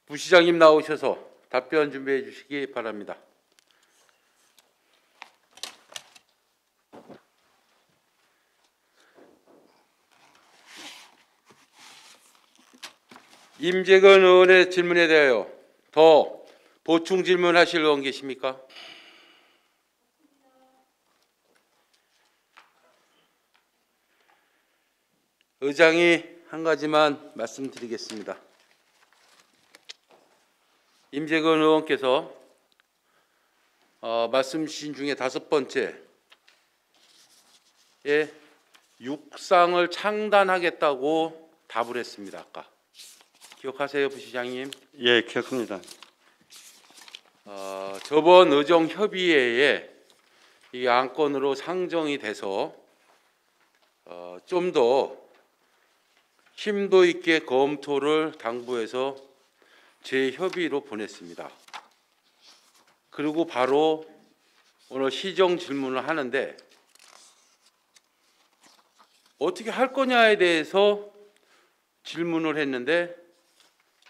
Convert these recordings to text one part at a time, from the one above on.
부시장님 나오셔서 답변 준비해 주시기 바랍니다. 임재건 의원의 질문에 대하여 더 보충 질문하실 의원 계십니까? 의장이 한 가지만 말씀드리겠습니다. 임재건 의원께서 말씀 주신 중에 5번째에 육상을 창단하겠다고 답을 했습니다. 아까 기억하세요, 부시장님? 예, 기억합니다. 저번 의정협의회에 이 안건으로 상정이 돼서 좀 더 심도 있게 검토를 당부해서 재협의로 보냈습니다. 그리고 바로 오늘 시정 질문을 하는데 어떻게 할 거냐에 대해서 질문을 했는데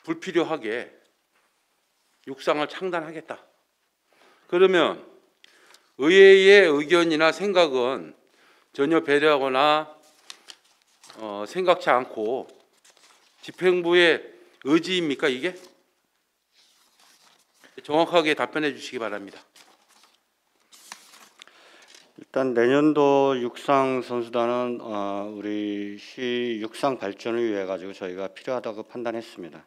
불필요하게 육상을 창단하겠다. 그러면 의회의 의견이나 생각은 전혀 배려하거나 생각지 않고 집행부의 의지입니까, 이게? 정확하게 답변해 주시기 바랍니다. 일단 내년도 육상 선수단은 우리 시 육상 발전을 위해 가지고 저희가 필요하다고 판단했습니다.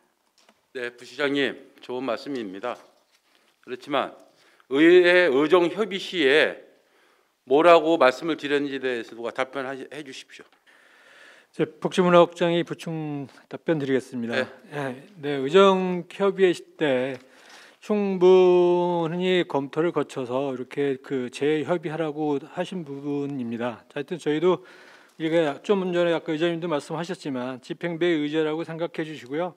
네, 부시장님 좋은 말씀입니다. 그렇지만 의회 의정협의 시에 뭐라고 말씀을 드렸는지에 대해서 누가 답변해 주십시오. 복지문화국장이 보충 답변드리겠습니다. 네, 의정협의회 때 충분히 검토를 거쳐서 이렇게 재협의하라고 하신 부분입니다. 하여튼 저희도 이게 좀 전에 아까 의장님도 말씀하셨지만 집행부의 의제라고 생각해 주시고요.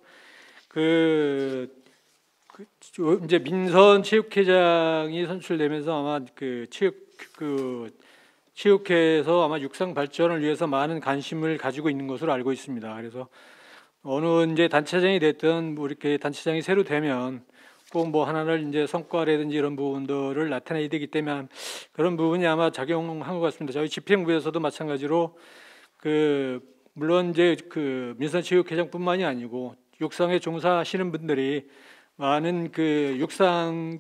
이제 민선 체육회장이 선출되면서 아마 체육회에서 아마 육상 발전을 위해서 많은 관심을 가지고 있는 것으로 알고 있습니다. 그래서 어느 이제 단체장이 됐든 이렇게 단체장이 새로 되면 꼭 뭐 하나를 이제 성과라든지 이런 부분들을 나타내야 되기 때문에 그런 부분이 아마 작용한 것 같습니다. 저희 집행부에서도 마찬가지로 물론 이제 민선체육회장뿐만이 아니고 육상에 종사하시는 분들이 많은 육상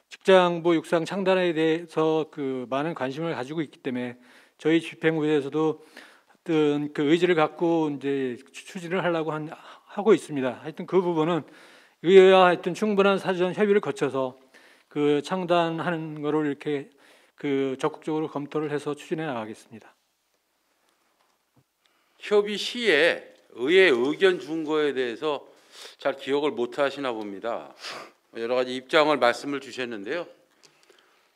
직장부 육상 창단에 대해서 많은 관심을 가지고 있기 때문에 저희 집행부에서도 어떤 의지를 갖고 이제 추진을 하려고 하고 있습니다. 하여튼 그 부분은 의회와 하여튼 충분한 사전 협의를 거쳐서 창단하는 거를 이렇게 적극적으로 검토를 해서 추진해 나가겠습니다. 협의 시에 의회 의견 준 거에 대해서 잘 기억을 못 하시나 봅니다. 여러 가지 입장을 말씀을 주셨는데요.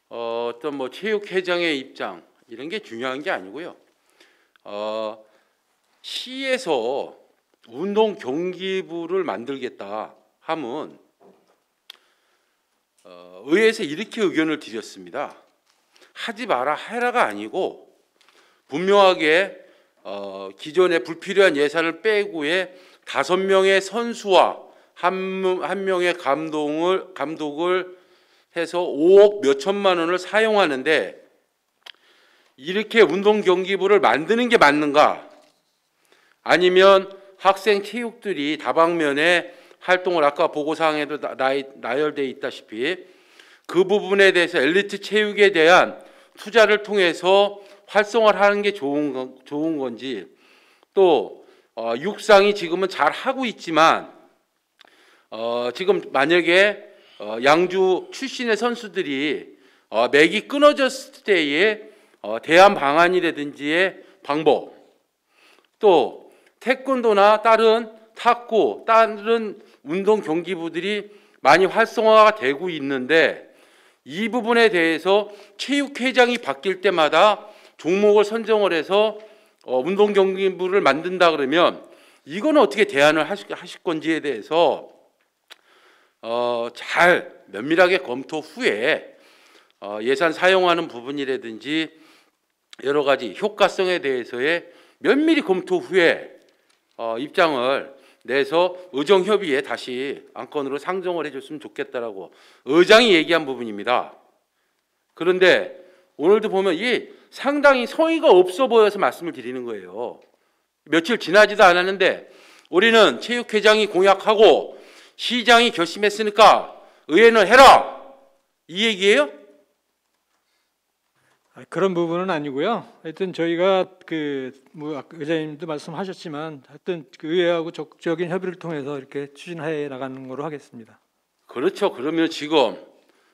어떤 뭐 체육회장의 입장 이런 게 중요한 게 아니고요. 시에서 운동 경기부를 만들겠다 하면 의회에서 이렇게 의견을 드렸습니다. 하지 마라 해라가 아니고 분명하게 기존의 불필요한 예산을 빼고에 5명의 선수와 한 명의 감독을 해서 5억 몇 천만 원을 사용하는데 이렇게 운동 경기부를 만드는 게 맞는가? 아니면 학생 체육들이 다방면에 활동을 아까 보고사항에도 나열되어 있다시피 그 부분에 대해서 엘리트 체육에 대한 투자를 통해서 활성화를 하는 게 좋은 건지 또 육상이 지금은 잘 하고 있지만 지금 만약에 양주 출신의 선수들이 맥이 끊어졌을 때의 대안 방안이라든지의 방법 또 태권도나 다른 탁구 다른 운동 경기부들이 많이 활성화가 되고 있는데 이 부분에 대해서 체육회장이 바뀔 때마다 종목을 선정을 해서 운동 경기부를 만든다 그러면 이거는 어떻게 대안을 하실 건지에 대해서 잘 면밀하게 검토 후에 예산 사용하는 부분이라든지 여러 가지 효과성에 대해서의 면밀히 검토 후에 입장을 내서 의정협의에 다시 안건으로 상정을 해줬으면 좋겠다라고 의장이 얘기한 부분입니다. 그런데 오늘도 보면 이게 상당히 성의가 없어 보여서 말씀을 드리는 거예요. 며칠 지나지도 않았는데 우리는 체육회장이 공약하고 시장이 결심했으니까 의회는 해라, 이 얘기예요? 그런 부분은 아니고요. 하여튼 저희가 의장님도 말씀하셨지만 하여튼 그 의회하고 적극적인 협의를 통해서 이렇게 추진해 나가는 거로 하겠습니다. 그렇죠. 그러면 지금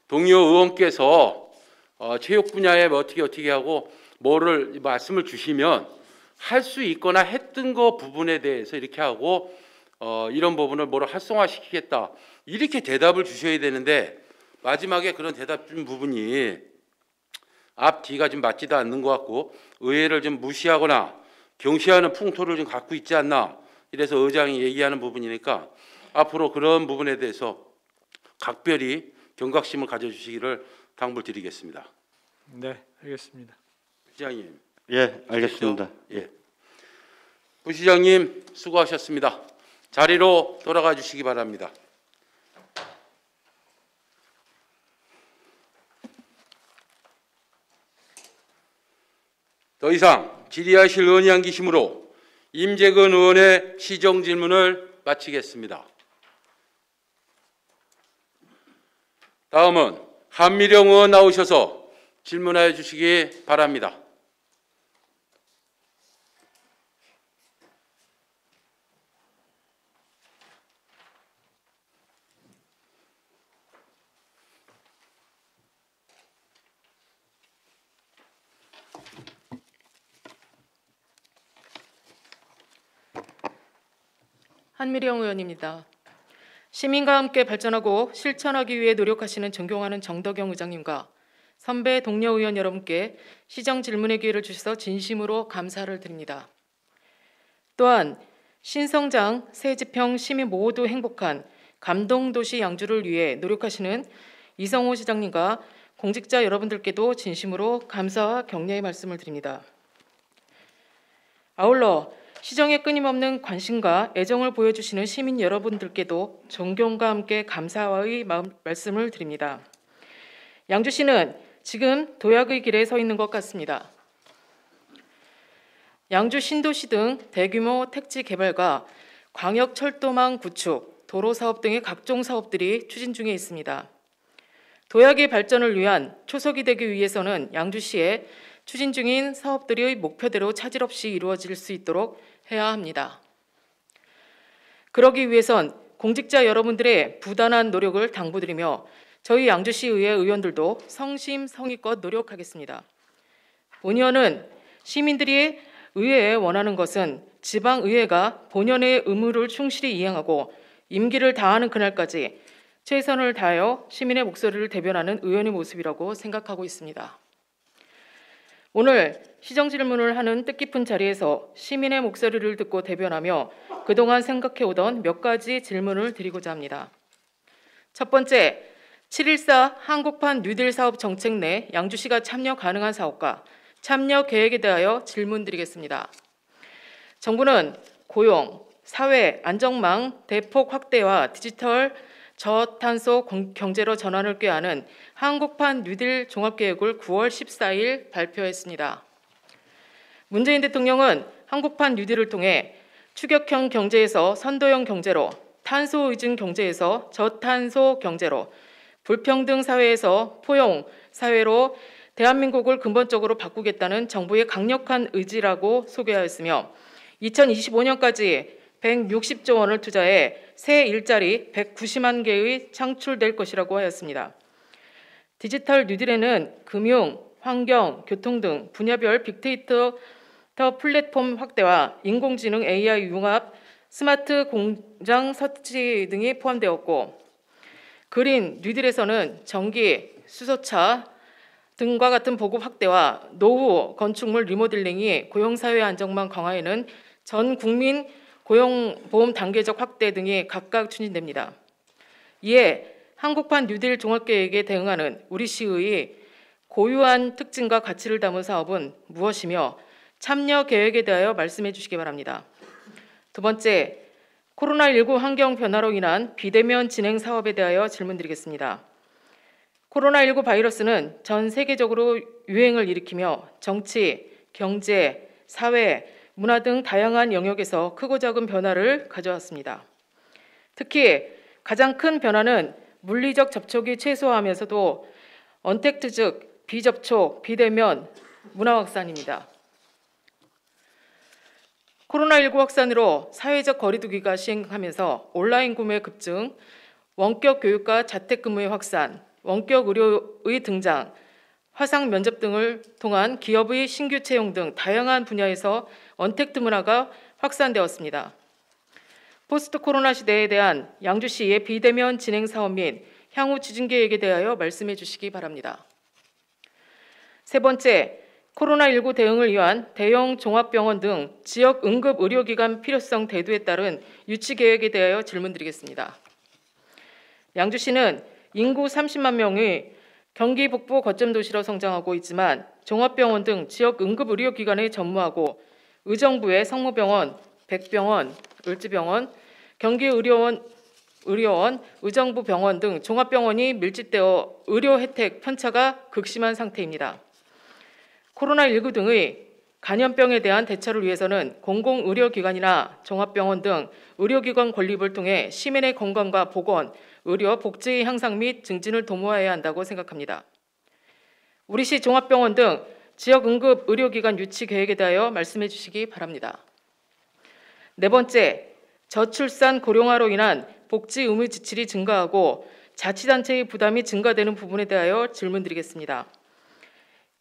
동의호 의원께서 체육 분야에 어떻게 하고 뭐를 말씀을 주시면 할 수 있거나 했던 거 부분에 대해서 이렇게 하고 이런 부분을 뭐를 활성화시키겠다, 이렇게 대답을 주셔야 되는데 마지막에 그런 대답 준 부분이 앞뒤가 좀 맞지도 않는 것 같고 의회를 좀 무시하거나 경시하는 풍토를 좀 갖고 있지 않나, 이래서 의장이 얘기하는 부분이니까 앞으로 그런 부분에 대해서 각별히 경각심을 가져주시기를 당부드리겠습니다. 네, 알겠습니다. 부시장님. 예, 알겠습니다. 예. 부시장님 수고하셨습니다. 자리로 돌아가 주시기 바랍니다. 더 이상 질의하실 의원이 안 계시므로 임재근 의원의 시정 질문을 마치겠습니다. 다음은 한미령 의원 나오셔서 질문하여 주시기 바랍니다. 한미령 의원입니다. 시민과 함께 발전하고 실천하기 위해 노력하시는 존경하는 정덕영 의장님과 선배 동료 의원 여러분께 시정 질문의 기회를 주셔서 진심으로 감사를 드립니다. 또한 신성장, 새지평 시민 모두 행복한 감동도시 양주를 위해 노력하시는 이성호 시장님과 공직자 여러분들께도 진심으로 감사와 격려의 말씀을 드립니다. 아울러 시정에 끊임없는 관심과 애정을 보여주시는 시민 여러분들께도 존경과 함께 감사의 말씀을 드립니다. 양주시는 지금 도약의 길에 서 있는 것 같습니다. 양주 신도시 등 대규모 택지 개발과 광역철도망 구축, 도로사업 등의 각종 사업들이 추진 중에 있습니다. 도약의 발전을 위한 초석이 되기 위해서는 양주시에 추진 중인 사업들의 목표대로 차질 없이 이루어질 수 있도록 해야 합니다. 그러기 위해선 공직자 여러분들의 부단한 노력을 당부드리며 저희 양주시의회 의원들도 성심성의껏 노력하겠습니다. 본의원은 시민들이 의회에 원하는 것은 지방의회가 본연의 의무를 충실히 이행하고 임기를 다하는 그날까지 최선을 다하여 시민의 목소리를 대변하는 의원의 모습이라고 생각하고 있습니다. 오늘 시정질문을 하는 뜻깊은 자리에서 시민의 목소리를 듣고 대변하며 그동안 생각해오던 몇 가지 질문을 드리고자 합니다. 첫 번째, 7.14 한국판 뉴딜 사업 정책 내 양주시가 참여 가능한 사업과 참여 계획에 대하여 질문드리겠습니다. 정부는 고용, 사회, 안정망 대폭 확대와 디지털 저탄소 경제로 전환을 꾀하는 한국판 뉴딜 종합계획을 9월 14일 발표했습니다. 문재인 대통령은 한국판 뉴딜을 통해 추격형 경제에서 선도형 경제로, 탄소 의존 경제에서 저탄소 경제로, 불평등 사회에서 포용 사회로 대한민국을 근본적으로 바꾸겠다는 정부의 강력한 의지라고 소개하였으며 2025년까지 160조 원을 투자해 새 일자리 190만 개의 창출될 것이라고 하였습니다. 디지털 뉴딜에는 금융, 환경, 교통 등 분야별 빅데이터 플랫폼 확대와 인공지능 AI 융합, 스마트 공장 설치 등이 포함되었고 그린 뉴딜에서는 전기, 수소차 등과 같은 보급 확대와 노후, 건축물 리모델링이 고용사회 안정망 강화에는 전 국민 고용보험 단계적 확대 등이 각각 추진됩니다. 이에 한국판 뉴딜 종합계획에 대응하는 우리 시의 고유한 특징과 가치를 담은 사업은 무엇이며 참여 계획에 대하여 말씀해 주시기 바랍니다. 두 번째, 코로나19 환경 변화로 인한 비대면 진행 사업에 대하여 질문드리겠습니다. 코로나19 바이러스는 전 세계적으로 유행을 일으키며 정치, 경제, 사회, 문화 등 다양한 영역에서 크고 작은 변화를 가져왔습니다. 특히 가장 큰 변화는 물리적 접촉이 최소화하면서도 언택트 즉 비접촉, 비대면 문화 확산입니다. 코로나19 확산으로 사회적 거리두기가 시행하면서 온라인 구매 급증, 원격 교육과 자택근무의 확산, 원격 의료의 등장, 화상 면접 등을 통한 기업의 신규 채용 등 다양한 분야에서 언택트 문화가 확산되었습니다. 포스트 코로나 시대에 대한 양주시의 비대면 진행 사업 및 향후 추진 계획에 대하여 말씀해 주시기 바랍니다. 세 번째, 코로나19 대응을 위한 대형 종합병원 등 지역 응급 의료기관 필요성 대두에 따른 유치 계획에 대하여 질문드리겠습니다. 양주시는 인구 30만 명의 경기 북부 거점 도시로 성장하고 있지만 종합병원 등 지역 응급 의료기관에 전무하고 의정부의 성모병원, 백병원, 을지병원, 경기의료원, 의정부병원 등 종합병원이 밀집되어 의료 혜택 편차가 극심한 상태입니다. 코로나19 등의 감염병에 대한 대처를 위해서는 공공의료기관이나 종합병원 등 의료기관 건립을 통해 시민의 건강과 보건, 의료, 복지의 향상 및 증진을 도모해야 한다고 생각합니다. 우리 시 종합병원 등 지역 응급 의료기관 유치 계획에 대하여 말씀해 주시기 바랍니다. 네 번째, 저출산 고령화로 인한 복지 의무 지출이 증가하고 자치단체의 부담이 증가되는 부분에 대하여 질문드리겠습니다.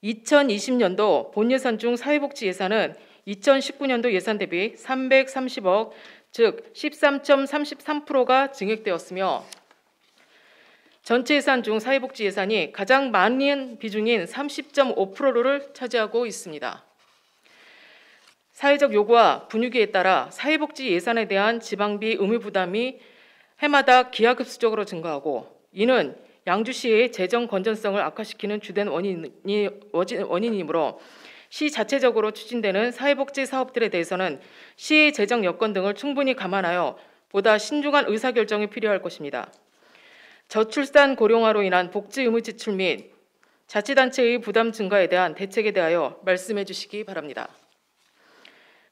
2020년도 본예산 중 사회복지 예산은 2019년도 예산 대비 330억, 즉 13.33%가 증액되었으며 전체 예산 중 사회복지 예산이 가장 많은 비중인 30.5%를 차지하고 있습니다. 사회적 요구와 분위기에 따라 사회복지 예산에 대한 지방비 의무 부담이 해마다 기하급수적으로 증가하고 이는 양주시의 재정 건전성을 악화시키는 주된 원인이므로 시 자체적으로 추진되는 사회복지 사업들에 대해서는 시의 재정 여건 등을 충분히 감안하여 보다 신중한 의사결정이 필요할 것입니다. 저출산 고령화로 인한 복지 의무 지출 및 자치단체의 부담 증가에 대한 대책에 대하여 말씀해 주시기 바랍니다.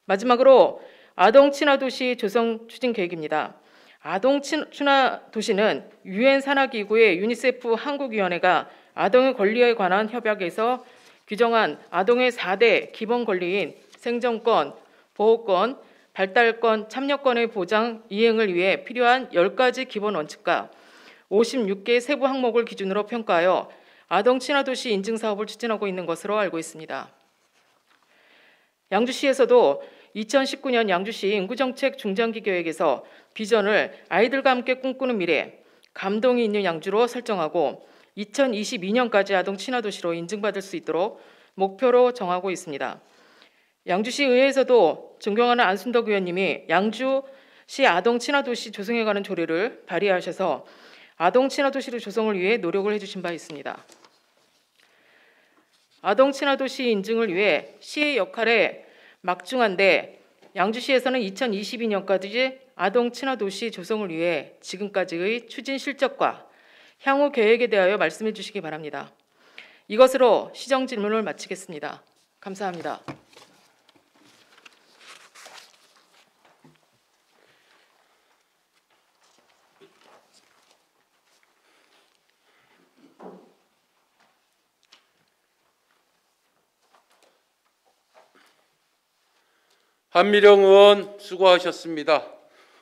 마지막으로 아동 친화 도시 조성 추진 계획입니다. 아동 친화 도시는 유엔 산하기구의 유니세프 한국위원회가 아동의 권리에 관한 협약에서 규정한 아동의 4대 기본 권리인 생존권, 보호권, 발달권, 참여권의 보장 이행을 위해 필요한 10가지 기본 원칙과 56개 세부 항목을 기준으로 평가하여 아동 친화 도시 인증 사업을 추진하고 있는 것으로 알고 있습니다. 양주시에서도 2019년 양주시 인구정책 중장기 계획에서 비전을 아이들과 함께 꿈꾸는 미래, 감동이 있는 양주로 설정하고 2022년까지 아동 친화 도시로 인증받을 수 있도록 목표로 정하고 있습니다. 양주시 의회에서도 존경하는 안순덕 의원님이 양주시 아동 친화 도시 조성에 관한 조례를 발의하셔서 아동 친화 도시를 조성을 위해 노력을 해주신 바 있습니다. 아동 친화 도시 인증을 위해 시의 역할에 막중한데 양주시에서는 2022년까지 아동 친화 도시 조성을 위해 지금까지의 추진 실적과 향후 계획에 대하여 말씀해 주시기 바랍니다. 이것으로 시정 질문을 마치겠습니다. 감사합니다. 한미령 의원 수고하셨습니다.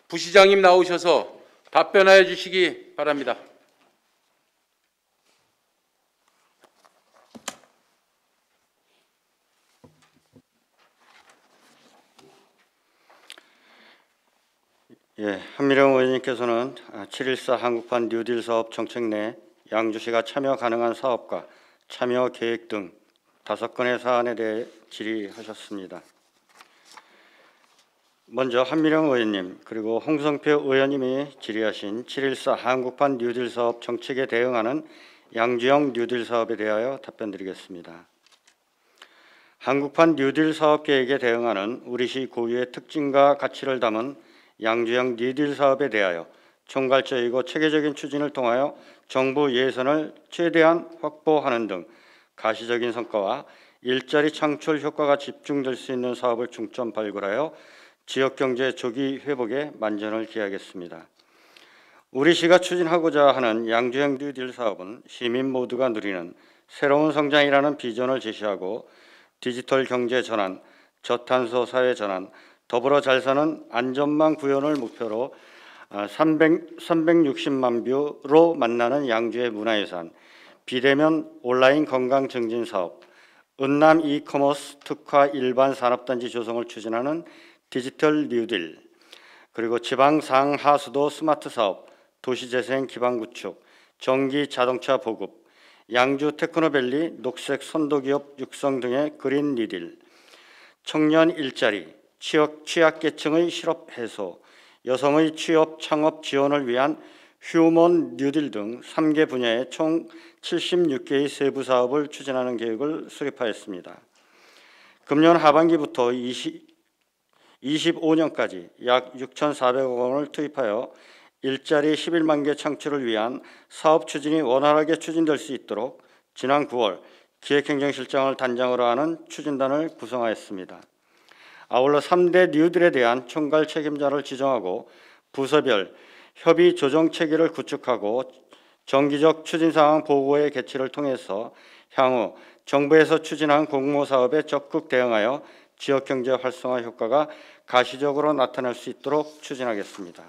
부시장님 나오셔서 답변하여 주시기 바랍니다. 예, 한미령 의원님께서는 7.14 한국판 뉴딜 사업 정책 내 양주시가 참여 가능한 사업과 참여 계획 등 5건의 사안에 대해 질의하셨습니다. 먼저 한미령 의원님 그리고 홍성표 의원님이 질의하신 7.14 한국판 뉴딜 사업 정책에 대응하는 양주형 뉴딜 사업에 대하여 답변드리겠습니다. 한국판 뉴딜 사업 계획에 대응하는 우리시 고유의 특징과 가치를 담은 양주형 뉴딜 사업에 대하여 총괄적이고 체계적인 추진을 통하여 정부 예산을 최대한 확보하는 등 가시적인 성과와 일자리 창출 효과가 집중될 수 있는 사업을 중점 발굴하여 지역경제 조기 회복에 만전을 기하겠습니다. 우리시가 추진하고자 하는 양주형 뉴딜 사업은 시민 모두가 누리는 새로운 성장이라는 비전을 제시하고 디지털 경제 전환, 저탄소 사회 전환, 더불어 잘 사는 안전망 구현을 목표로 360만 뷰로 만나는 양주의 문화유산, 비대면 온라인 건강 증진 사업, 은남 이커머스 특화 일반 산업단지 조성을 추진하는 디지털 뉴딜, 그리고 지방 상하수도 스마트 사업, 도시재생 기반 구축, 전기 자동차 보급, 양주 테크노밸리 녹색 선도기업 육성 등의 그린 뉴딜, 청년 일자리, 취약계층의 실업 해소, 여성의 취업 창업 지원을 위한 휴먼 뉴딜 등 3개 분야의 총 76개의 세부 사업을 추진하는 계획을 수립하였습니다. 금년 하반기부터 25년까지 약 6,400억 원을 투입하여 일자리 11만 개 창출을 위한 사업 추진이 원활하게 추진될 수 있도록 지난 9월 기획행정실장을 단장으로 하는 추진단을 구성하였습니다. 아울러 3대 뉴딜에 대한 총괄 책임자를 지정하고 부서별 협의 조정 체계를 구축하고 정기적 추진 상황 보고회 개최를 통해서 향후 정부에서 추진한 공모사업에 적극 대응하여 지역경제 활성화 효과가 가시적으로 나타날 수 있도록 추진하겠습니다.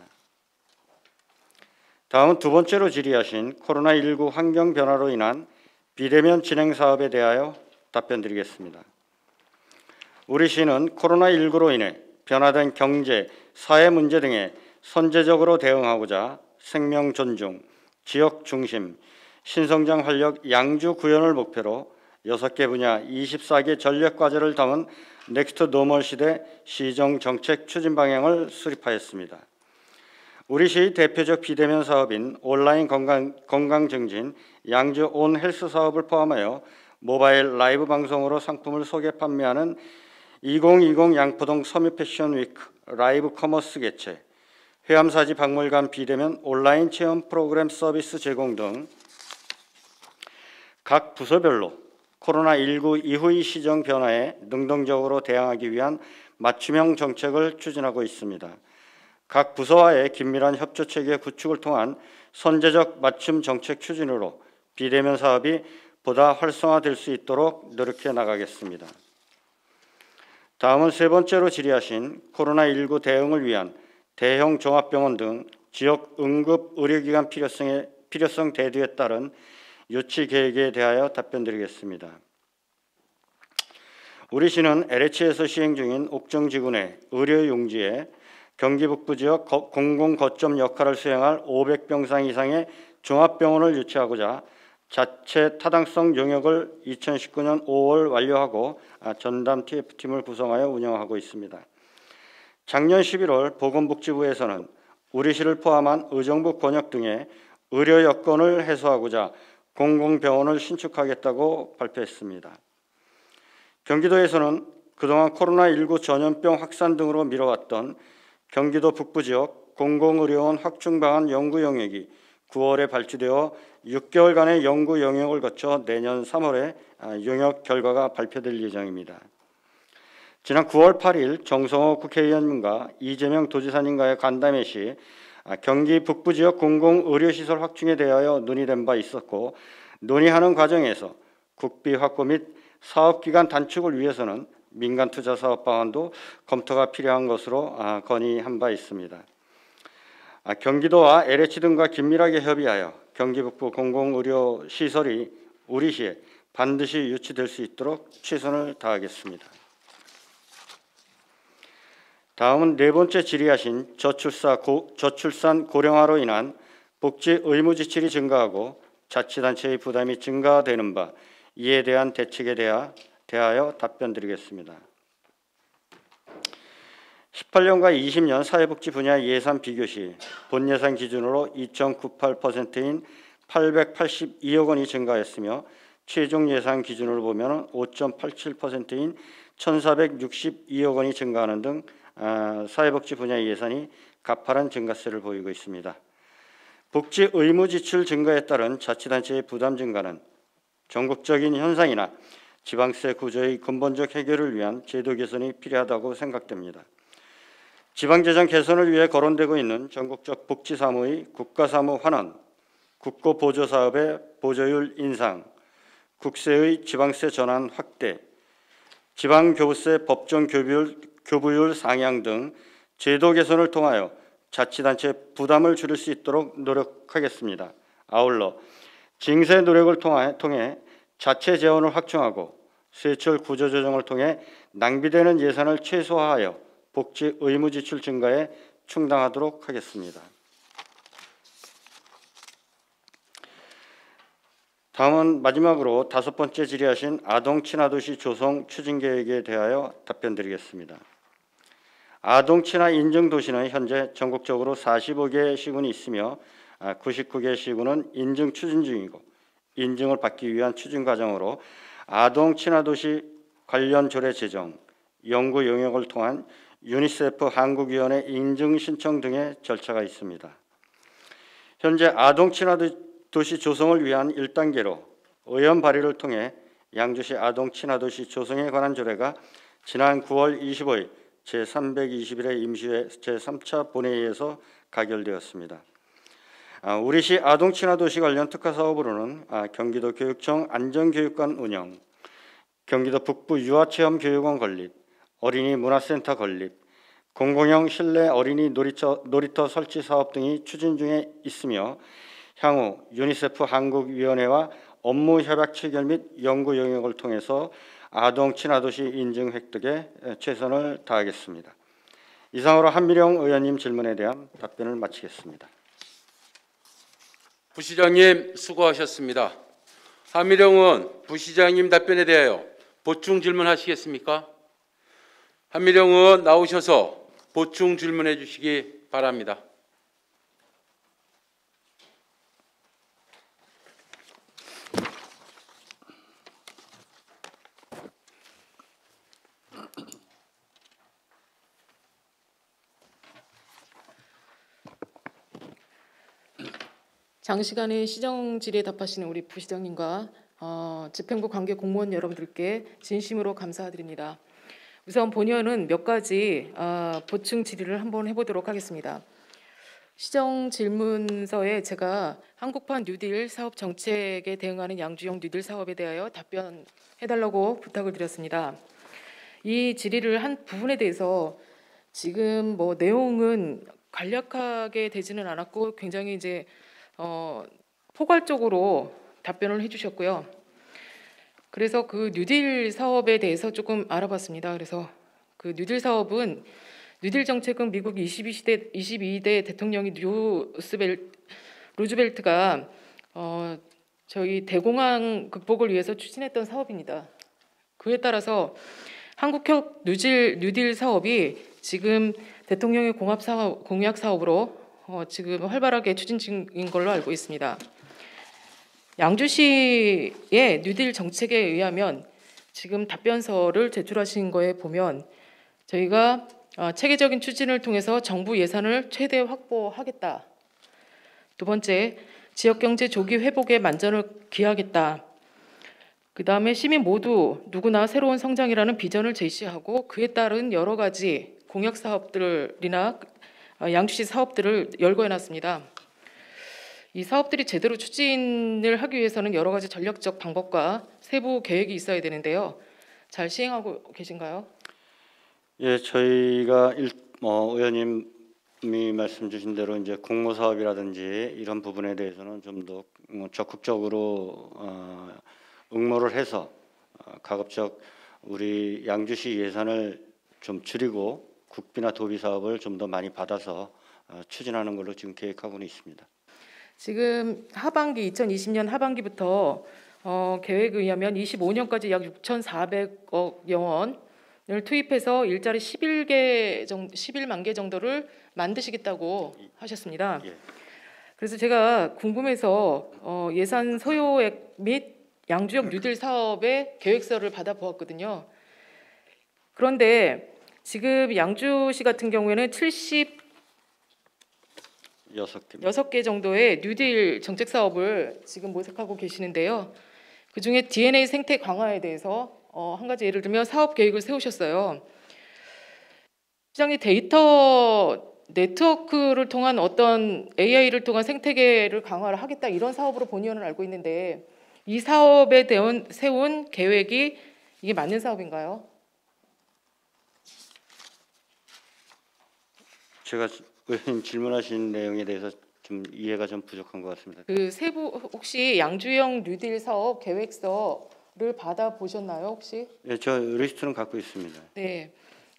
다음은 두 번째로 질의하신 코로나19 환경 변화로 인한 비대면 진행 사업에 대하여 답변드리겠습니다. 우리 시는 코로나19로 인해 변화된 경제, 사회 문제 등에 선제적으로 대응하고자 생명 존중, 지역 중심, 신성장 활력 양주 구현을 목표로 6개 분야 24개 전략 과제를 담은 넥스트 노멀 시대 시정 정책 추진 방향을 수립하였습니다. 우리 시의 대표적 비대면 사업인 온라인 건강 증진 양주 온 헬스 사업을 포함하여 모바일 라이브 방송으로 상품을 소개 판매하는 2020 양포동 서미 패션 위크 라이브 커머스 개최, 회암사지 박물관 비대면 온라인 체험 프로그램 서비스 제공 등 각 부서별로 코로나19 이후의 시정 변화에 능동적으로 대응하기 위한 맞춤형 정책을 추진하고 있습니다. 각 부서와의 긴밀한 협조 체계 구축을 통한 선제적 맞춤 정책 추진으로 비대면 사업이 보다 활성화될 수 있도록 노력해 나가겠습니다. 다음은 세 번째로 질의하신 코로나19 대응을 위한 대형 종합병원 등 지역 응급 의료기관 필요성 대두에 따른 유치 계획에 대하여 답변드리겠습니다. 우리 시는 LH에서 시행 중인 옥정지구 내 의료용지에 경기 북부 지역 공공 거점 역할을 수행할 500병상 이상의 종합병원을 유치하고자 자체 타당성 용역을 2019년 5월 완료하고 전담 TF팀을 구성하여 운영하고 있습니다. 작년 11월 보건복지부에서는 우리 시를 포함한 의정부 권역 등의 의료 여건을 해소하고자 공공병원을 신축하겠다고 발표했습니다. 경기도에서는 그동안 코로나19 전염병 확산 등으로 미뤄왔던 경기도 북부 지역 공공의료원 확충 방안 연구 영역이 9월에 발주되어 6개월간의 연구 영역을 거쳐 내년 3월에 영역 결과가 발표될 예정입니다. 지난 9월 8일 정성호 국회의원님과 이재명 도지사님과의 간담회 시 경기 북부 지역 공공의료시설 확충에 대하여 논의된 바 있었고, 논의하는 과정에서 국비 확보 및 사업기간 단축을 위해서는 민간 투자 사업 방안도 검토가 필요한 것으로 건의한 바 있습니다. 경기도와 LH 등과 긴밀하게 협의하여 경기 북부 공공의료시설이 우리 시에 반드시 유치될 수 있도록 최선을 다하겠습니다. 다음은 네 번째 질의하신 저출산 고령화로 인한 복지 의무 지출이 증가하고 자치단체의 부담이 증가되는 바, 이에 대한 대책에 대하여 답변드리겠습니다. 18년과 20년 사회복지 분야 예산 비교 시 본 예산 기준으로 2.98%인 882억 원이 증가했으며 최종 예산 기준으로 보면 5.87%인 1,462억 원이 증가하는 등 사회복지 분야 예산이 가파른 증가세를 보이고 있습니다. 복지 의무 지출 증가에 따른 자치단체의 부담 증가는 전국적인 현상이나 지방세 구조의 근본적 해결을 위한 제도 개선이 필요하다고 생각됩니다. 지방재정 개선을 위해 거론되고 있는 전국적 복지사무의 국가사무 환원, 국고보조사업의 보조율 인상, 국세의 지방세 전환 확대, 지방교부세 법정 교부율 상향 등 제도 개선을 통하여 자치단체 부담을 줄일 수 있도록 노력하겠습니다. 아울러 징세 노력을 통해 자체 재원을 확충하고 세출 구조 조정을 통해 낭비되는 예산을 최소화하여 복지 의무 지출 증가에 충당하도록 하겠습니다. 다음은 마지막으로 5번째 질의하신 아동 친화도시 조성 추진 계획에 대하여 답변드리겠습니다. 아동 친화 인증 도시는 현재 전국적으로 45개 시군이 있으며 99개 시군은 인증 추진 중이고, 인증을 받기 위한 추진 과정으로 아동 친화 도시 관련 조례 제정, 연구 용역을 통한 유니세프 한국위원회 인증 신청 등의 절차가 있습니다. 현재 아동 친화 도시 조성을 위한 1단계로 의원 발의를 통해 양주시 아동 친화 도시 조성에 관한 조례가 지난 9월 25일 제321회 임시회 제3차 본회의에서 가결되었습니다. 우리시 아동 친화 도시 관련 특화 사업으로는 경기도 교육청 안전교육관 운영, 경기도 북부 유아체험교육원 건립, 어린이 문화센터 건립, 공공형 실내 어린이 놀이터 설치 사업 등이 추진 중에 있으며, 향후 유니세프 한국위원회와 업무 협약 체결 및 연구 영역을 통해서 아동 친화 도시 인증 획득에 최선을 다하겠습니다. 이상으로 한미령 의원님 질문에 대한 답변을 마치겠습니다. 부시장님 수고하셨습니다. 한미령 의원, 부시장님 답변에 대하여 보충 질문하시겠습니까? 한미령 의원 나오셔서 보충 질문해 주시기 바랍니다. 장시간의 시정 질의에 답하시는 우리 부시장님과 집행부 관계 공무원 여러분들께 진심으로 감사드립니다. 우선 본의원은 몇 가지 보충 질의를 한번 해보도록 하겠습니다. 시정 질문서에 제가 한국판 뉴딜 사업 정책에 대응하는 양주형 뉴딜 사업에 대하여 답변해달라고 부탁을 드렸습니다. 이 질의를 한 부분에 대해서 지금 뭐 내용은 간략하게 되지는 않았고 굉장히 이제 포괄적으로 답변을 해주셨고요. 그래서 그 뉴딜 사업에 대해서 조금 알아봤습니다. 그래서 그 뉴딜 사업은 뉴딜 정책은 미국 22대 대통령이 루즈벨트가 저희 대공황 극복을 위해서 추진했던 사업입니다. 그에 따라서 한국형 뉴딜 사업이 지금 대통령의 공약 사업으로 지금 활발하게 추진 중인 걸로 알고 있습니다. 양주시의 뉴딜 정책에 의하면 지금 답변서를 제출하신 거에 보면 저희가 체계적인 추진을 통해서 정부 예산을 최대 확보하겠다. 두 번째, 지역경제 조기 회복에 만전을 기하겠다. 그 다음에 시민 모두 누구나 새로운 성장이라는 비전을 제시하고 그에 따른 여러 가지 공약 사업들이나 양주시 사업들을 열거해놨습니다. 이 사업들이 제대로 추진을 하기 위해서는 여러 가지 전략적 방법과 세부 계획이 있어야 되는데요. 잘 시행하고 계신가요? 예, 저희가 의원님이 말씀 주신 대로 이제 공모 사업이라든지 이런 부분에 대해서는 좀 더 적극적으로 응모를 해서 가급적 우리 양주시 예산을 좀 줄이고 국비나 도비 사업을 좀 더 많이 받아서 추진하는 걸로 지금 계획하고는 있습니다. 지금 하반기 2020년 하반기부터 계획에 의하면 25년까지 약 6,400억 원을 투입해서 일자리 11만 개 정도를 만드시겠다고 하셨습니다. 예. 그래서 제가 궁금해서 예산 소요액 및 양주역 뉴딜 사업의 계획서를 받아보았거든요. 그런데 지금 양주시 같은 경우에는 76개 정도의 뉴딜 정책 사업을 지금 모색하고 계시는데요. 그중에 DNA 생태 강화에 대해서 한 가지 예를 들면 사업 계획을 세우셨어요. 시장님, 데이터 네트워크를 통한 어떤 AI를 통한 생태계를 강화를 하겠다, 이런 사업으로 본의원을 알고 있는데 이 사업에 대한 세운 계획이 이게 맞는 사업인가요? 제가 의원님 질문하신 내용에 대해서 좀 이해가 좀 부족한 것 같습니다. 그 세부 혹시 양주형 뉴딜 사업 계획서를 받아 보셨나요, 혹시? 예, 저 리스트는 갖고 있습니다. 네.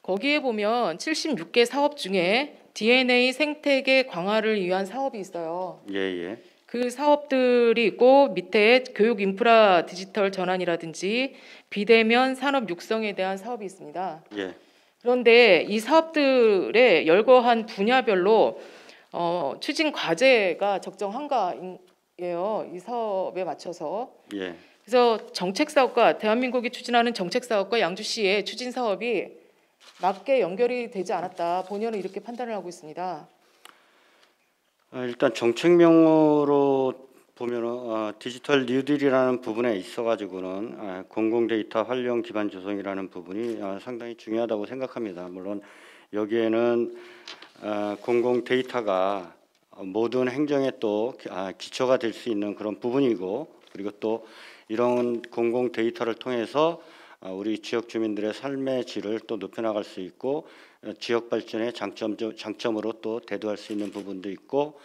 거기에 보면 76개 사업 중에 DNA 생태계 강화를 위한 사업이 있어요. 예, 예. 그 사업들이 있고 밑에 교육 인프라 디지털 전환이라든지 비대면 산업 육성에 대한 사업이 있습니다. 예. 그런데 이 사업들의 열거한 분야별로 추진 과제가 적정한가예요. 이 사업에 맞춰서. 예. 그래서 정책 사업과 대한민국이 추진하는 정책 사업과 양주시의 추진 사업이 맞게 연결이 되지 않았다, 본의원은 이렇게 판단을 하고 있습니다. 일단 정책명으로 보면은 디지털 뉴딜이라는 부분에 있어가지고는 공공 데이터 활용 기반 조성이라는 부분이 상당히 중요하다고 생각합니다. 물론 여기에는 공공 데이터가 모든 행정에 또 기초가 될 수 있는 그런 부분이고, 그리고 또 이런 공공 데이터를 통해서 우리 지역 주민들의 삶의 질을 또 높여나갈 수 있고 지역 발전의 장점으로 또 대두할 수 있는 부분도 있고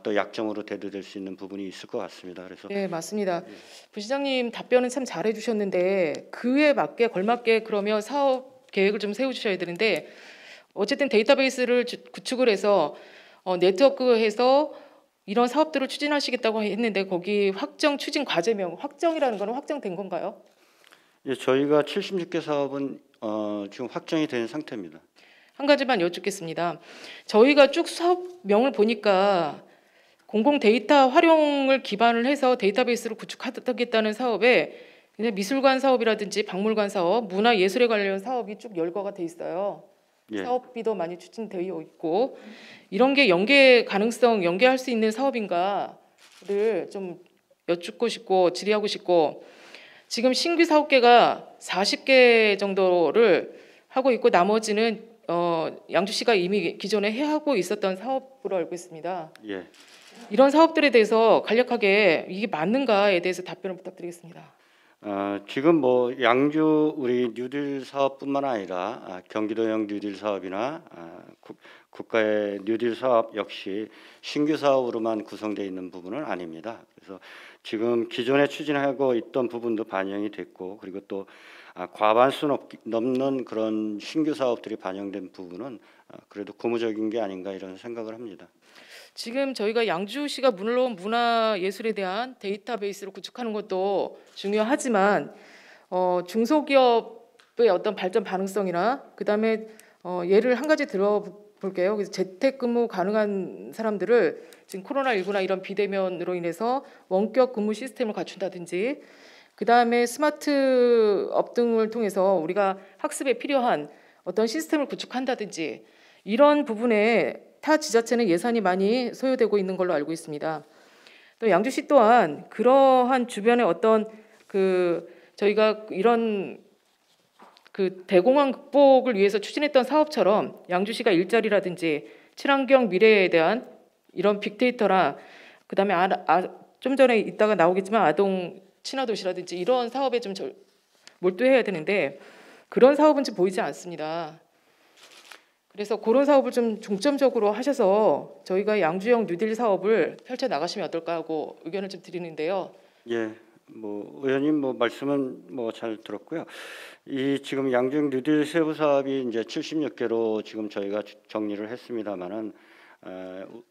또 약점으로 대두될 수 있는 부분이 있을 것 같습니다. 그래서 네, 맞습니다. 부시장님 답변은 참 잘해 주셨는데 그에 맞게 걸맞게 그러면 사업 계획을 좀 세워 주셔야 되는데, 어쨌든 데이터베이스를 구축을 해서 네트워크해서 이런 사업들을 추진하시겠다고 했는데 거기 확정 추진 과제명, 확정이라는 거는 확정된 건가요? 예, 저희가 76개 사업은 지금 확정이 된 상태입니다. 한 가지만 여쭙겠습니다. 저희가 쭉 사업명을 보니까 공공 데이터 활용을 기반을 해서 데이터베이스를 구축하겠다는 사업에 그냥 미술관 사업이라든지 박물관 사업, 문화예술에 관련 사업이 쭉 열거가 돼 있어요. 예. 사업비도 많이 추진되어 있고, 이런 게 연계할 수 있는 사업인가를 좀 여쭙고 싶고 질의하고 싶고, 지금 신규 사업계가 40개 정도를 하고 있고 나머지는 양주시가 이미 기존에 해하고 있었던 사업으로 알고 있습니다. 예. 이런 사업들에 대해서 간략하게 이게 맞는가에 대해서 답변을 부탁드리겠습니다. 지금 뭐 양주 우리 뉴딜 사업뿐만 아니라 경기도형 뉴딜 사업이나 국가의 뉴딜 사업 역시 신규 사업으로만 구성되어 있는 부분은 아닙니다. 그래서 지금 기존에 추진하고 있던 부분도 반영이 됐고, 그리고 또 과반수 넘는 그런 신규 사업들이 반영된 부분은 그래도 고무적인 게 아닌가 이런 생각을 합니다. 지금 저희가 양주시가 물론 문화예술에 대한 데이터베이스를 구축하는 것도 중요하지만 중소기업의 어떤 발전 가능성이나 그다음에 예를 한 가지 들어볼게요. 그래서 재택근무 가능한 사람들을 지금 코로나19나 이런 비대면으로 인해서 원격 근무 시스템을 갖춘다든지, 그다음에 스마트업 등을 통해서 우리가 학습에 필요한 어떤 시스템을 구축한다든지, 이런 부분에 타 지자체는 예산이 많이 소요되고 있는 걸로 알고 있습니다. 또 양주시 또한 그러한 주변의 어떤 저희가 이런 대공황 극복을 위해서 추진했던 사업처럼 양주시가 일자리라든지 친환경 미래에 대한 이런 빅데이터나 그다음에 좀 전에 이따가 나오겠지만 아동 친화도시라든지 이런 사업에 좀 몰두해야 되는데 그런 사업은 지금 보이지 않습니다. 그래서 그런 사업을 좀 중점적으로 하셔서 저희가 양주형 뉴딜 사업을 펼쳐 나가시면 어떨까 하고 의견을 좀 드리는데요. 예, 뭐 의원님 뭐 말씀은 뭐 잘 들었고요. 이 지금 양주형 뉴딜 세부 사업이 이제 76개로 지금 저희가 정리를 했습니다만은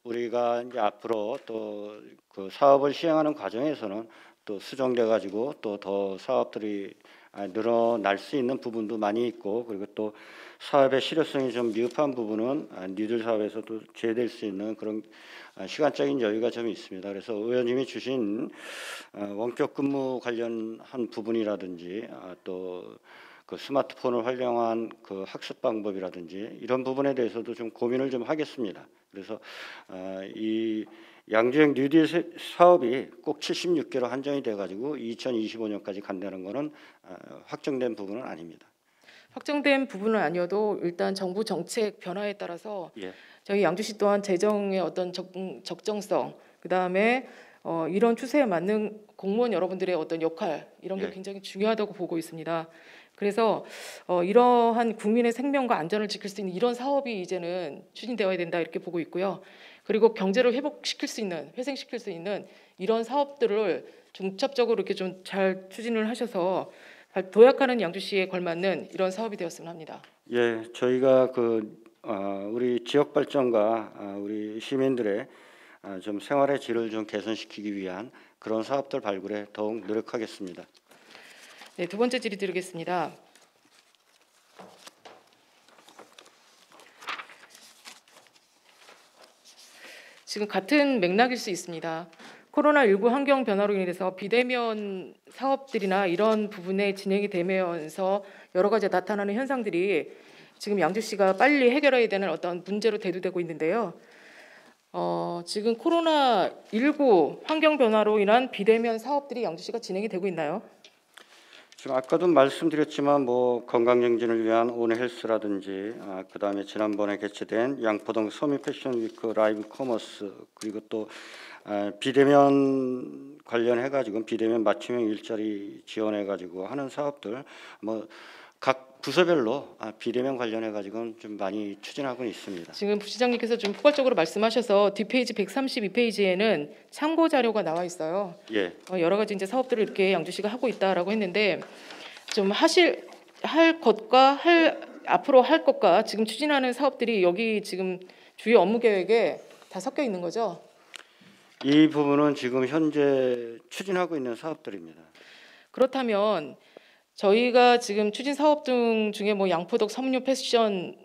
우리가 이제 앞으로 또 그 사업을 시행하는 과정에서는 또 수정돼 가지고 또 더 사업들이 늘어날 수 있는 부분도 많이 있고, 그리고 또 사업의 실효성이 좀 미흡한 부분은 뉴딜 사업에서도 제외될 수 있는 그런 시간적인 여유가 좀 있습니다. 그래서 의원님이 주신 원격 근무 관련한 부분이라든지 또 그 스마트폰을 활용한 그 학습 방법이라든지 이런 부분에 대해서도 좀 고민을 좀 하겠습니다. 그래서 이 양주형 뉴딜 사업이 꼭 76개로 한정이 돼가지고 2025년까지 간다는 것은 확정된 부분은 아닙니다. 확정된 부분은 아니어도 일단 정부 정책 변화에 따라서 예. 저희 양주시 또한 재정의 어떤 적정성, 그 다음에 이런 추세에 맞는 공무원 여러분들의 어떤 역할 이런 게 예. 굉장히 중요하다고 보고 있습니다. 그래서 이러한 국민의 생명과 안전을 지킬 수 있는 이런 사업이 이제는 추진되어야 된다 이렇게 보고 있고요. 그리고 경제를 회복시킬 수 있는, 회생시킬 수 있는 이런 사업들을 중첩적으로 이렇게 좀 잘 추진을 하셔서 도약하는 양주시에 걸맞는 이런 사업이 되었으면 합니다. 예, 저희가 우리 지역 발전과 우리 시민들의 좀 생활의 질을 좀 개선시키기 위한 그런 사업들 발굴에 더욱 노력하겠습니다. 네, 두 번째 질의 드리겠습니다. 지금 같은 맥락일 수 있습니다. 코로나19 환경 변화로 인해서 비대면 사업들이나 이런 부분에 진행이 되면서 여러 가지 나타나는 현상들이 지금 양주시가 빨리 해결해야 되는 어떤 문제로 대두되고 있는데요. 지금 코로나19 환경 변화로 인한 비대면 사업들이 양주시가 진행이 되고 있나요? 지금 아까도 말씀드렸지만 뭐 건강정진을 위한 온헬스라든지 그다음에 지난번에 개최된 양포동 서미 패션위크 라이브 커머스 그리고 또 비대면 관련해 가지고 비대면 맞춤형 일자리 지원해 가지고 하는 사업들 뭐 각 부서별로 비대면 관련해 가지고는 좀 많이 추진하고 있습니다. 지금 부시장님께서 좀 포괄적으로 말씀하셔서 뒷페이지 132페이지에는 참고 자료가 나와 있어요. 예. 여러 가지 이제 사업들을 이렇게 양주시가 하고 있다라고 했는데 좀 할 것과 앞으로 할 것과 지금 추진하는 사업들이 여기 지금 주요 업무 계획에 다 섞여 있는 거죠? 이 부분은 지금 현재 추진하고 있는 사업들입니다. 그렇다면 저희가 지금 추진 사업 중에 뭐 양포동 섬유 패션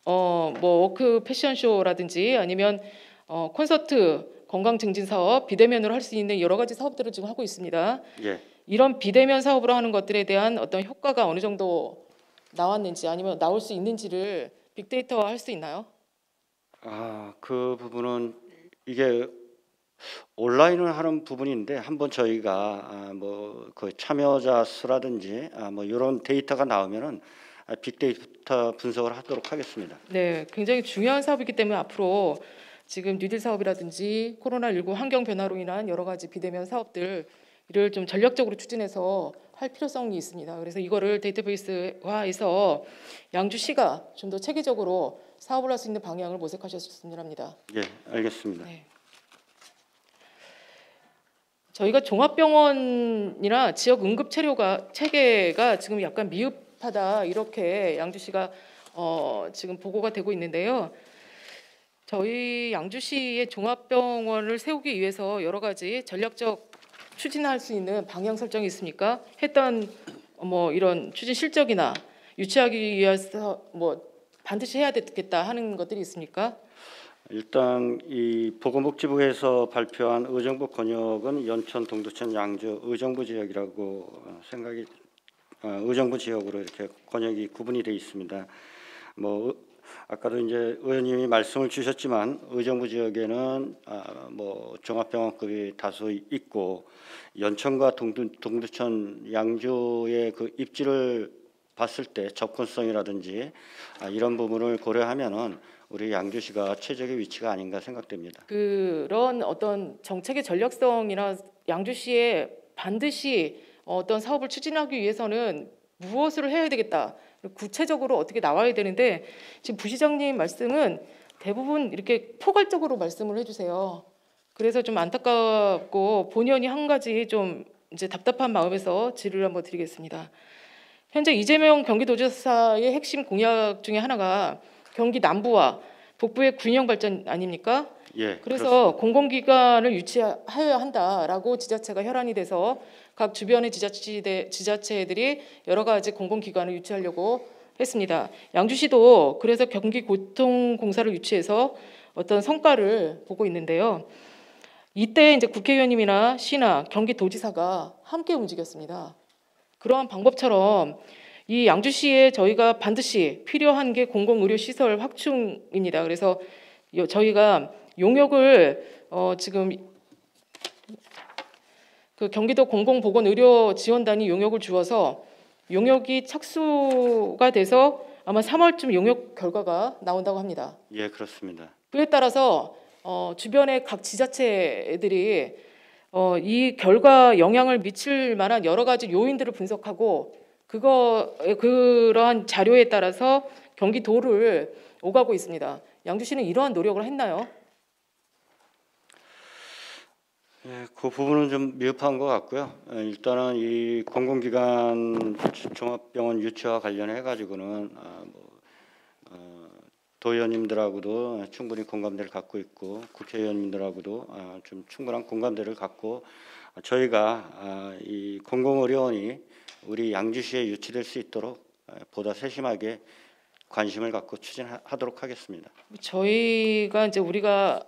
뭐 워크 패션쇼라든지 아니면 콘서트 건강 증진 사업 비대면으로 할 수 있는 여러 가지 사업들을 지금 하고 있습니다. 예. 이런 비대면 사업으로 하는 것들에 대한 어떤 효과가 어느 정도 나왔는지 아니면 나올 수 있는지를 빅데이터화 할 수 있나요? 그 부분은 이게 온라인을 하는 부분인데 한번 저희가 뭐 그 참여자 수라든지 뭐 이런 데이터가 나오면은 빅데이터 분석을 하도록 하겠습니다. 네, 굉장히 중요한 사업이기 때문에 앞으로 지금 뉴딜 사업이라든지 코로나19 환경 변화로 인한 여러 가지 비대면 사업들을 좀 전략적으로 추진해서 할 필요성이 있습니다. 그래서 이거를 데이터베이스화해서 양주시가 좀 더 체계적으로 사업을 할 수 있는 방향을 모색하셨으면 합니다. 예, 알겠습니다. 네. 저희가 종합병원이나 지역 응급 체계가 지금 약간 미흡하다 이렇게 양주시가 지금 보고가 되고 있는데요. 저희 양주시의 종합병원을 세우기 위해서 여러 가지 전략적 추진할 수 있는 방향 설정이 있습니까? 했던 뭐 이런 추진 실적이나 유치하기 위해서 뭐 반드시 해야 되겠다 하는 것들이 있습니까? 일단 이 보건복지부에서 발표한 의정부 권역은 연천, 동두천, 양주 의정부 지역이라고 생각이 의정부 지역으로 이렇게 권역이 구분이 되어 있습니다. 뭐 아까도 이제 의원님이 말씀을 주셨지만 의정부 지역에는 뭐 종합병원급이 다소 있고 연천과 동두천, 양주의 그 입지를 봤을 때 접근성이라든지 이런 부분을 고려하면은 우리 양주시가 최적의 위치가 아닌가 생각됩니다. 그런 어떤 정책의 전략성이나 양주시에 반드시 어떤 사업을 추진하기 위해서는 무엇을 해야 되겠다. 구체적으로 어떻게 나와야 되는데 지금 부시장님 말씀은 대부분 이렇게 포괄적으로 말씀을 해주세요. 그래서 좀 안타깝고 본연이 한 가지 좀 이제 답답한 마음에서 질의를 한번 드리겠습니다. 현재 이재명 경기도지사의 핵심 공약 중에 하나가 경기 남부와 북부의 균형 발전 아닙니까? 예. 그래서 그렇습니다. 공공기관을 유치해야 한다라고 지자체가 혈안이 돼서 각 주변의 지자체들이 여러 가지 공공기관을 유치하려고 했습니다. 양주시도 그래서 경기교통공사를 유치해서 어떤 성과를 보고 있는데요. 이때 이제 국회의원님이나 시나 경기도지사가 함께 움직였습니다. 그러한 방법처럼 이 양주시에 저희가 반드시 필요한 게 공공의료시설 확충입니다. 그래서 저희가 용역을 지금 그 경기도 공공보건의료지원단이 용역을 주어서 용역이 착수가 돼서 아마 3월쯤 용역 결과가 나온다고 합니다. 예, 그렇습니다. 그에 따라서 주변의 각 지자체들이 이 결과 영향을 미칠 만한 여러 가지 요인들을 분석하고 그러한 자료에 따라서 경기도를 오가고 있습니다. 양주시는 이러한 노력을 했나요? 예, 그 부분은 좀 미흡한 것 같고요. 일단은 이 공공기관 종합병원 유치와 관련해 가지고는 도의원님들하고도 충분히 공감대를 갖고 있고 국회의원님들하고도 좀 충분한 공감대를 갖고 저희가 이 공공의료원이 우리 양주시에 유치될 수 있도록 보다 세심하게 관심을 갖고 추진하도록 하겠습니다. 저희가 이제 우리가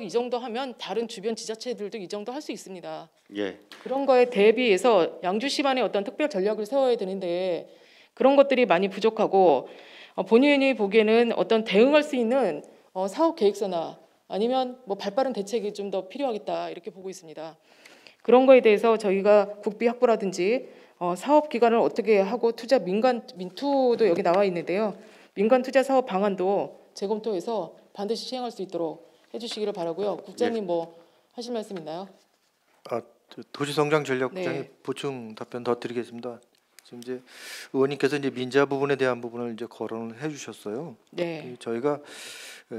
이 정도 하면 다른 주변 지자체들도 이 정도 할 수 있습니다. 예, 그런 거에 대비해서 양주시만의 어떤 특별 전략을 세워야 되는데 그런 것들이 많이 부족하고 본인이 보기에는 어떤 대응할 수 있는 사업 계획서나 아니면 뭐 발빠른 대책이 좀 더 필요하겠다 이렇게 보고 있습니다. 그런 거에 대해서 저희가 국비 확보라든지 사업 기간을 어떻게 하고 투자 민투도 여기 나와 있는데요. 민간 투자 사업 방안도 재검토해서 반드시 시행할 수 있도록 해주시기를 바라고요. 국장님 뭐 하실 말씀 있나요? 도시성장전략국장이 네. 보충 답변 더 드리겠습니다. 지금 이제 의원님께서 이제 민자 부분에 대한 부분을 이제 거론을 해주셨어요. 네. 저희가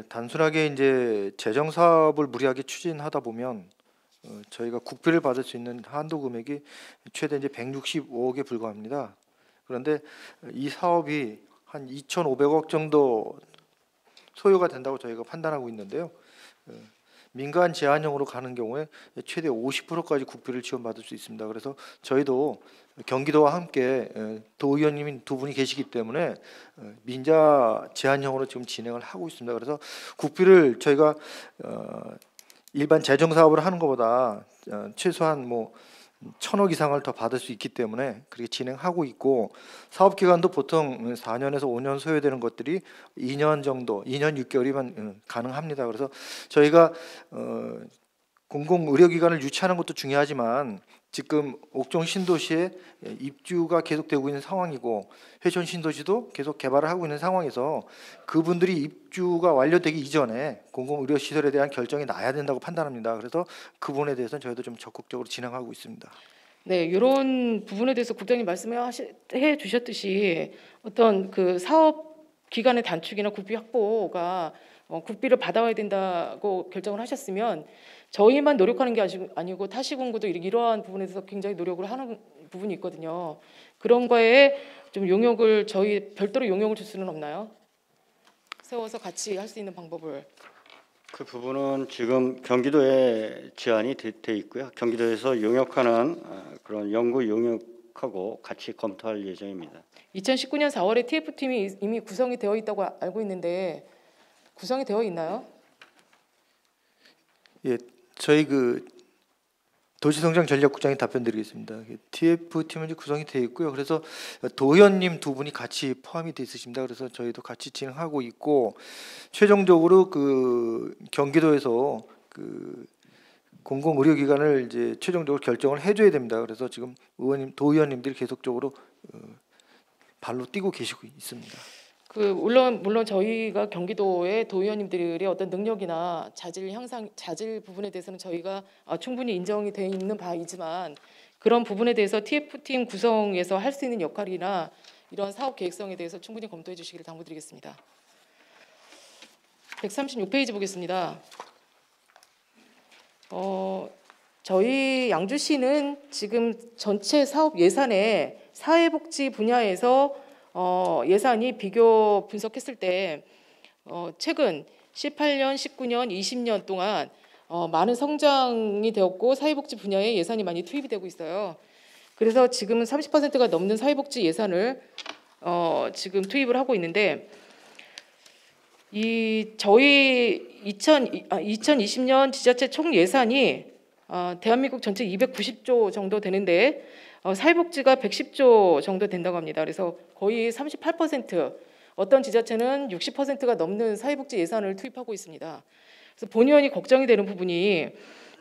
단순하게 이제 재정 사업을 무리하게 추진하다 보면 저희가 국비를 받을 수 있는 한도 금액이 최대 이제 165억에 불과합니다. 그런데 이 사업이 한 2,500억 정도 소요가 된다고 저희가 판단하고 있는데요. 민간 제한형으로 가는 경우에 최대 50%까지 국비를 지원받을 수 있습니다. 그래서 저희도 경기도와 함께 도의원님이 두 분이 계시기 때문에 민자 제한형으로 지금 진행을 하고 있습니다. 그래서 국비를 저희가 일반 재정 사업을 하는 것보다 최소한 뭐 1,000억 이상을 더 받을 수 있기 때문에 그렇게 진행하고 있고 사업 기간도 보통 4년에서 5년 소요되는 것들이 2년 정도, 2년 6개월이면 가능합니다. 그래서 저희가 공공의료기관을 유치하는 것도 중요하지만 지금 옥정 신도시에 입주가 계속되고 있는 상황이고 회천 신도시도 계속 개발을 하고 있는 상황에서 그분들이 입주가 완료되기 이전에 공공의료시설에 대한 결정이 나야 된다고 판단합니다. 그래서 그 부분에 대해서는 저희도 좀 적극적으로 진행하고 있습니다. 네, 이런 부분에 대해서 국장님 말씀해 주셨듯이 어떤 그 사업 기간의 단축이나 국비 확보가 국비를 받아와야 된다고 결정을 하셨으면 저희만 노력하는 게 아니고 타시공구도 이러한 부분에 대해서 굉장히 노력을 하는 부분이 있거든요. 그런 거에 좀 용역을 저희 별도로 용역을 줄 수는 없나요? 세워서 같이 할 수 있는 방법을. 그 부분은 지금 경기도에 제한이 돼 있고요. 경기도에서 용역하는 그런 연구 용역하고 같이 검토할 예정입니다. 2019년 4월에 TF팀이 이미 구성이 되어 있다고 알고 있는데 구성이 되어 있나요? 예, 저희 그 도시성장전략국장이 답변드리겠습니다. TF팀은 이제 구성이 되어 있고요. 그래서 도의원님 두 분이 같이 포함이 되어 있으십니다. 그래서 저희도 같이 진행하고 있고 최종적으로 그 경기도에서 그 공공의료기관을 이제 최종적으로 결정을 해줘야 됩니다. 그래서 지금 도의원님들이 계속적으로 발로 뛰고 계시고 있습니다. 물론 저희가 경기도의 도의원님들의 어떤 능력이나 자질 부분에 대해서는 저희가 충분히 인정이 돼 있는 바이지만 그런 부분에 대해서 TF팀 구성에서 할 수 있는 역할이나 이런 사업 계획성에 대해서 충분히 검토해 주시기를 당부드리겠습니다. 136페이지 보겠습니다. 저희 양주시는 지금 전체 사업 예산에 사회복지 분야에서 예산이 비교 분석했을 때 최근 18년, 19년, 20년 동안 많은 성장이 되었고 사회복지 분야에 예산이 많이 투입이 되고 있어요. 그래서 지금은 30%가 넘는 사회복지 예산을 지금 투입을 하고 있는데 저희 2020년 지자체 총 예산이 대한민국 전체 290조 정도 되는데 사회복지가 110조 정도 된다고 합니다. 그래서 거의 38%, 어떤 지자체는 60%가 넘는 사회복지 예산을 투입하고 있습니다. 그래서 본 의원이 걱정이 되는 부분이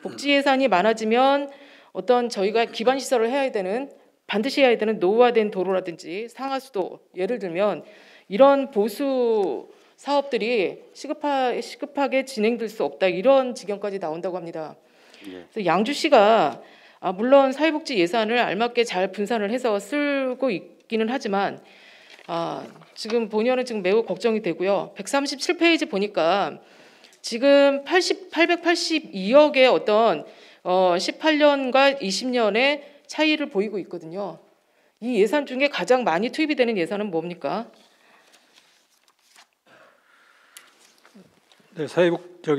복지 예산이 많아지면 어떤 저희가 기반 시설을 반드시 해야 되는 노후화된 도로라든지 상하수도, 예를 들면 이런 보수 사업들이 시급하게 진행될 수 없다, 이런 지경까지 나온다고 합니다. 그래서 양주시가 물론 사회복지 예산을 알맞게 잘 분산을 해서 쓰고 있기는 하지만 지금 본 의원은 지금 매우 걱정이 되고요. 137페이지 보니까 지금 882억의 어떤 18년과 20년의 차이를 보이고 있거든요. 이 예산 중에 가장 많이 투입이 되는 예산은 뭡니까? 네,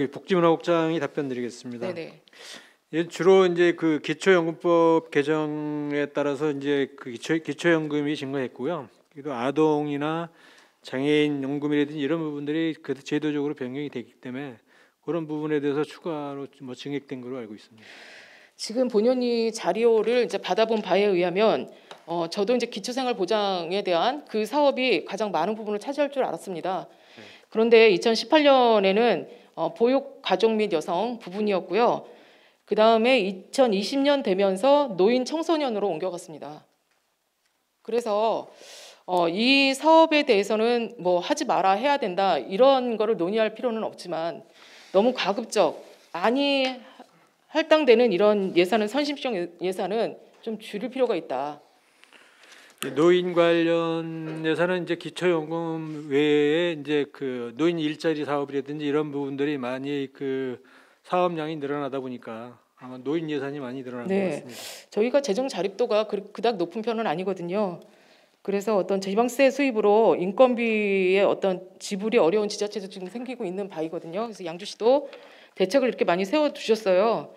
복지문화국장이 답변드리겠습니다. 네네. 예, 주로 이제 그 기초연금법 개정에 따라서 이제 그 기초연금이 증가했고요. 그리고 아동이나 장애인 연금이라든지 이런 부분들이 그 제도적으로 변경이 되기 때문에 그런 부분에 대해서 추가로 뭐 증액된 걸로 알고 있습니다. 지금 본연이 자료를 이제 받아본 바에 의하면 저도 이제 기초생활보장에 대한 그 사업이 가장 많은 부분을 차지할 줄 알았습니다. 그런데 2018년에는 보육 가족 및 여성 부분이었고요. 그 다음에 2020년 되면서 노인 청소년으로 옮겨갔습니다. 그래서 이 사업에 대해서는 뭐 하지 마라, 해야 된다, 이런 거를 논의할 필요는 없지만 너무 가급적 할당되는 이런 예산은, 선심성 예산은 좀 줄일 필요가 있다. 노인 관련 예산은 이제 기초연금 외에 이제 그 노인 일자리 사업이라든지 이런 부분들이 많이 그 사업량이 늘어나다 보니까 아마 노인 예산이 많이 늘어난 것 같습니다. 저희가 재정 자립도가 그닥 높은 편은 아니거든요. 그래서 어떤 지방세 수입으로 인건비의 어떤 지불이 어려운 지자체도 지금 생기고 있는 바이거든요. 그래서 양주시도 대책을 이렇게 많이 세워두셨어요.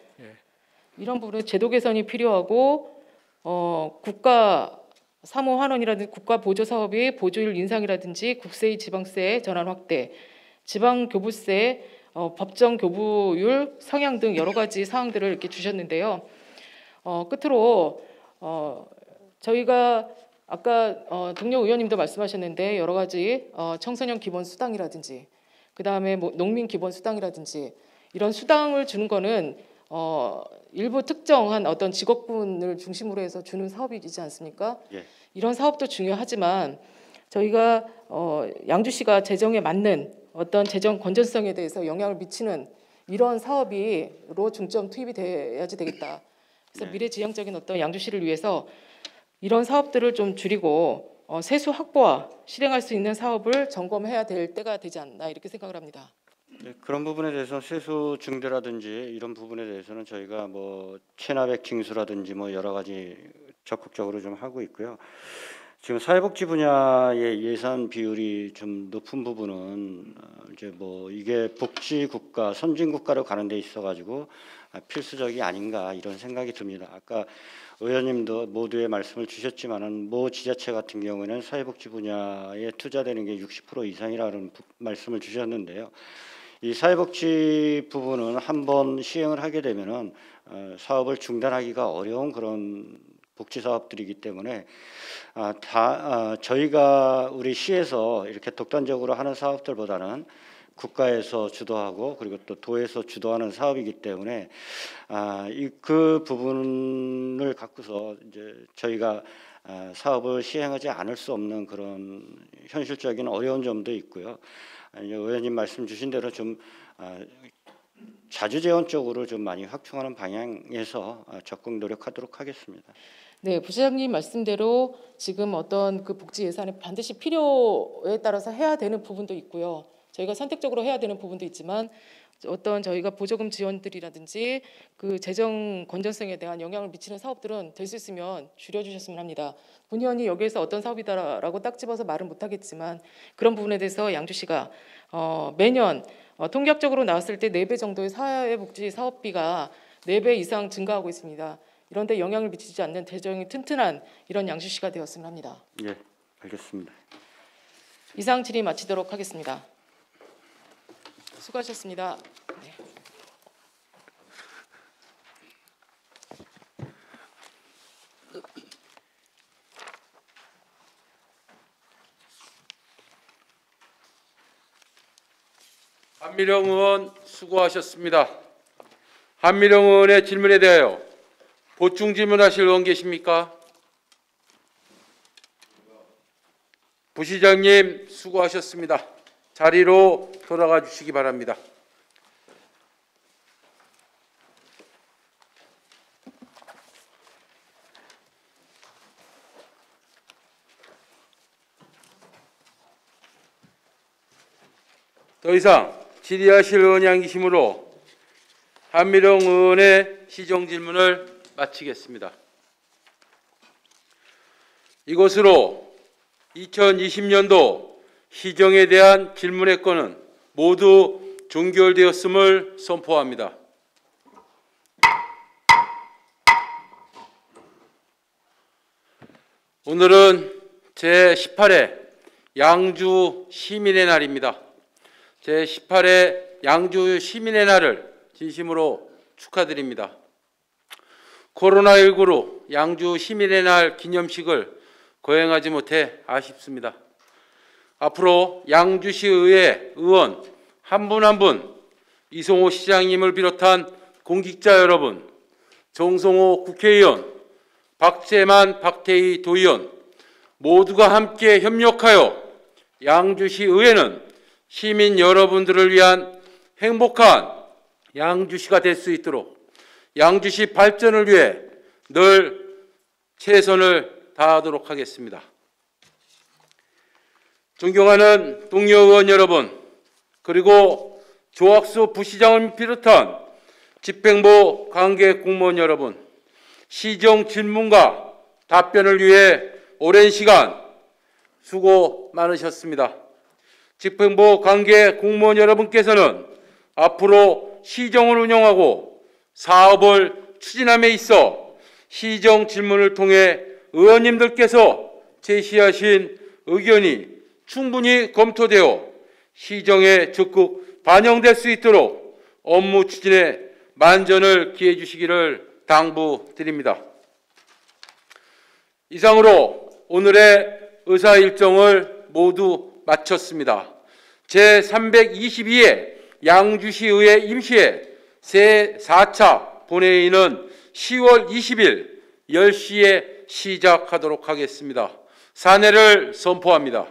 이런 부분은 제도 개선이 필요하고 국가 사무 환원이라든지 국가 보조 사업의 보조율 인상이라든지 국세의 지방세 전환 확대, 지방 교부세 법정 교부율 상향 등 여러 가지 사항들을 이렇게 주셨는데요. 끝으로 저희가 아까 동료 의원님도 말씀하셨는데 여러 가지 청소년 기본 수당이라든지 그다음에 뭐 농민 기본 수당이라든지 이런 수당을 주는 거는 일부 특정한 어떤 직업군을 중심으로 해서 주는 사업이지 않습니까? 예. 이런 사업도 중요하지만 저희가 양주시가 재정에 맞는 어떤 재정 건전성에 대해서 영향을 미치는 이런 사업으로 중점 투입이 돼야지 되겠다. 그래서 미래지향적인 어떤 양주시를 위해서 이런 사업들을 좀 줄이고 세수 확보와 실행할 수 있는 사업을 점검해야 될 때가 되지 않나, 이렇게 생각을 합니다. 네, 그런 부분에 대해서 세수 증대라든지 이런 부분에 대해서는 저희가 뭐 체납액 징수라든지 뭐 여러 가지 적극적으로 좀 하고 있고요. 지금 사회복지 분야의 예산 비율이 좀 높은 부분은 이제 뭐 이게 복지 국가, 선진 국가로 가는 데 있어 가지고 필수적이 아닌가, 이런 생각이 듭니다. 아까 의원님도 모두의 말씀을 주셨지만은 모 지자체 같은 경우에는 사회복지 분야에 투자되는 게 60% 이상이라는 말씀을 주셨는데요. 이 사회복지 부분은 한번 시행을 하게 되면은 사업을 중단하기가 어려운 그런 복지 사업들이기 때문에 저희가 우리 시에서 이렇게 독단적으로 하는 사업들보다는 국가에서 주도하고 그리고 또 도에서 주도하는 사업이기 때문에 그 부분을 갖고서 이제 저희가 사업을 시행하지 않을 수 없는 그런 현실적인 어려운 점도 있고요. 의원님 말씀 주신 대로 좀 자주재원 쪽으로 좀 많이 확충하는 방향에서 적극 노력하도록 하겠습니다. 네, 부시장님 말씀대로 지금 어떤 그 복지 예산에 반드시 필요에 따라서 해야 되는 부분도 있고요. 저희가 선택적으로 해야 되는 부분도 있지만 어떤 저희가 보조금 지원들이라든지 그 재정 건전성에 대한 영향을 미치는 사업들은 될 수 있으면 줄여주셨으면 합니다. 문 의원이 여기에서 어떤 사업이다라고 딱 집어서 말은 못하겠지만 그런 부분에 대해서 양주시가 매년 통계학적으로 나왔을 때 4배 정도의 사회복지 사업비가 4배 이상 증가하고 있습니다. 이런 데 영향을 미치지 않는 재정이 튼튼한 이런 양주시가 되었으면 합니다. 예, 알겠습니다. 이상 질의 마치도록 하겠습니다. 수고하셨습니다. 네. 한미령 의원 수고하셨습니다. 한미령 의원의 질문에 대하여 보충 질문하실 의원 계십니까? 부시장님 수고하셨습니다. 자리로 돌아가 주시기 바랍니다. 더 이상 질의하실 의원이 안 계시므로 한미령 의원의 시정 질문을 마치겠습니다. 이것으로 2020년도 시정에 대한 질문의 건은 모두 종결되었음을 선포합니다. 오늘은 제18회 양주 시민의 날입니다. 제18회 양주 시민의 날을 진심으로 축하드립니다. 코로나19로 양주 시민의 날 기념식을 거행하지 못해 아쉽습니다. 앞으로 양주시 의회 의원 한 분 한 분, 이송호 시장님을 비롯한 공직자 여러분, 정성호 국회의원, 박재만 박태희 도의원 모두가 함께 협력하여 양주시 의회는 시민 여러분들을 위한 행복한 양주시가 될 수 있도록 양주시 발전을 위해 늘 최선을 다하도록 하겠습니다. 존경하는 동료 의원 여러분, 그리고 조학수 부시장을 비롯한 집행부 관계 공무원 여러분, 시정 질문과 답변을 위해 오랜 시간 수고 많으셨습니다. 집행부 관계 공무원 여러분께서는 앞으로 시정을 운영하고 사업을 추진함에 있어 시정 질문을 통해 의원님들께서 제시하신 의견이 충분히 검토되어 시정에 적극 반영될 수 있도록 업무 추진에 만전을 기해 주시기를 당부드립니다. 이상으로 오늘의 의사 일정을 모두 마쳤습니다. 제322회 양주시의회 임시회 제4차 본회의는 10월 20일 10시에 시작하도록 하겠습니다. 사내를 선포합니다.